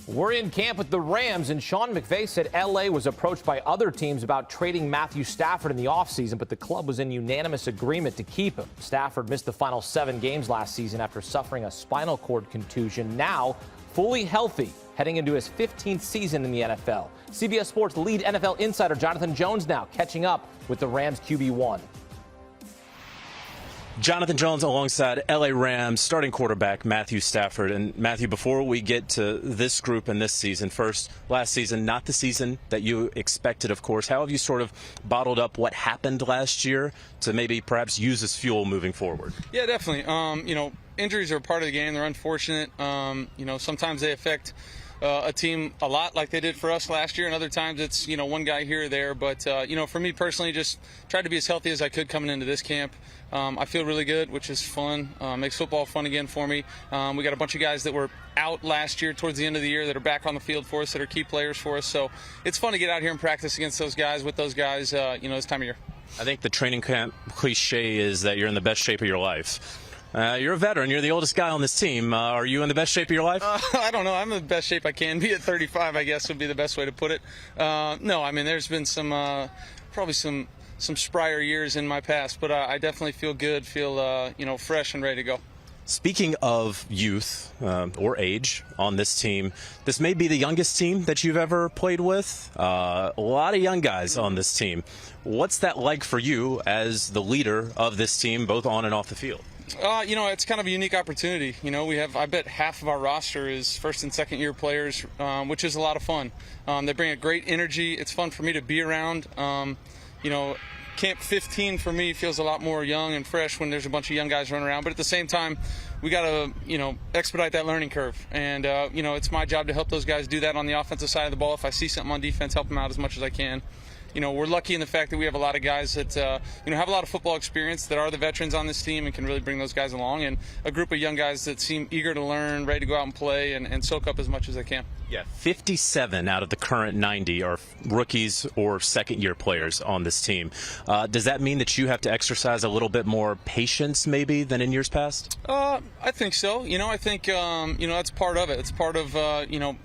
We're in camp with the Rams, and Sean McVay said L.A. was approached by other teams about trading Matthew Stafford in the offseason, but the club was in unanimous agreement to keep him. Stafford missed the final 7 games last season after suffering a spinal cord contusion. Now, fully healthy, heading into his 15th season in the NFL. CBS Sports lead NFL insider Jonathan Jones now catching up with the Rams QB1. Jonathan Jones alongside L.A. Rams starting quarterback Matthew Stafford. And Matthew, before we get to this group and this season, first, last season, not the season that you expected, of course. How have you sort of bottled up what happened last year to maybe perhaps use as fuel moving forward? Yeah, definitely. Injuries are part of the game. They're unfortunate. Sometimes they affect a team a lot like they did for us last year, and other times it's, one guy here or there. But, for me personally, just tried to be as healthy as I could coming into this camp. I feel really good, which is fun. Makes football fun again for me. We got a bunch of guys that were out last year towards the end of the year that are back on the field for us, that are key players for us. So it's fun to get out here and practice against those guys, with those guys, this time of year. I think the training camp cliche is that you're in the best shape of your life. You're a veteran. You're the oldest guy on this team. Are you in the best shape of your life? I don't know. I'm in the best shape I can be at 35, I guess would be the best way to put it. No, there's been probably some sprier years in my past, but I definitely feel good, feel fresh and ready to go. Speaking of youth or age on this team, this may be the youngest team that you've ever played with. A lot of young guys on this team. What's that like for you as the leader of this team, both on and off the field? It's kind of a unique opportunity. I bet half of our roster is first and second year players, which is a lot of fun. They bring a great energy. It's fun for me to be around. Camp 15 for me feels a lot more young and fresh when there's a bunch of young guys running around. But at the same time, we got to, expedite that learning curve. And, it's my job to help those guys do that on the offensive side of the ball. If I see something on defense, help them out as much as I can. We're lucky in the fact that we have a lot of guys that, have a lot of football experience, that are the veterans on this team and can really bring those guys along, and a group of young guys that seem eager to learn, ready to go out and play and soak up as much as they can. Yeah, 57 out of the current 90 are rookies or second-year players on this team. Does that mean that you have to exercise a little bit more patience maybe than in years past? I think so. I think, that's part of it. It's part of,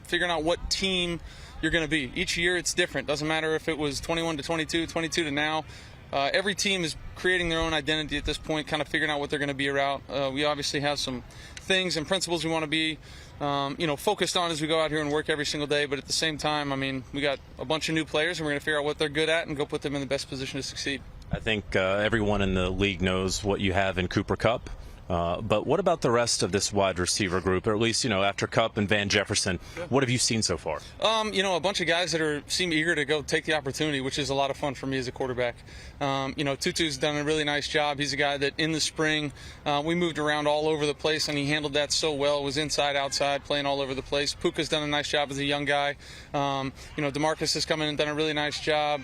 figuring out what team you're going to be. Each year it's different. Doesn't matter if it was 21 to 22, 22 to now. Every team is creating their own identity at this point, kind of figuring out what they're going to be around. We obviously have some things and principles we want to be, focused on as we go out here and work every single day. But at the same time, we got a bunch of new players, and we're going to figure out what they're good at and go put them in the best position to succeed. I think everyone in the league knows what you have in Cooper Kupp. But what about the rest of this wide receiver group, or at least, after Kupp and Van Jefferson? What have you seen so far? A bunch of guys that seem eager to go take the opportunity, which is a lot of fun for me as a quarterback. Tutu's done a really nice job. He's a guy that in the spring we moved around all over the place, and he handled that so well. Was inside, outside, playing all over the place. Puka's done a nice job as a young guy. DeMarcus has come in and done a really nice job.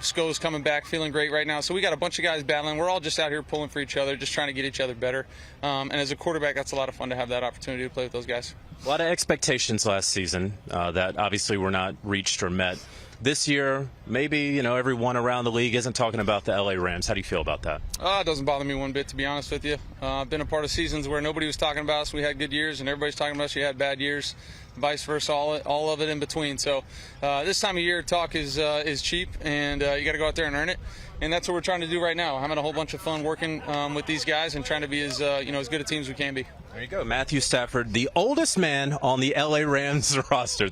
Sko's coming back, feeling great right now. So we got a bunch of guys battling. We're all just out here pulling for each other, just trying to get each other better. And as a quarterback, that's a lot of fun to have that opportunity to play with those guys. A lot of expectations last season that obviously were not reached or met. This year, maybe, everyone around the league isn't talking about the L.A. Rams. How do you feel about that? It doesn't bother me one bit, to be honest with you. I've been a part of seasons where nobody was talking about us. We had good years, and everybody's talking about us. You had bad years, vice versa, all of it in between. So this time of year, talk is cheap, and you got to go out there and earn it. And that's what we're trying to do right now. I'm having a whole bunch of fun working with these guys and trying to be as good a team as we can be. There you go. Matthew Stafford, the oldest man on the L.A. Rams roster.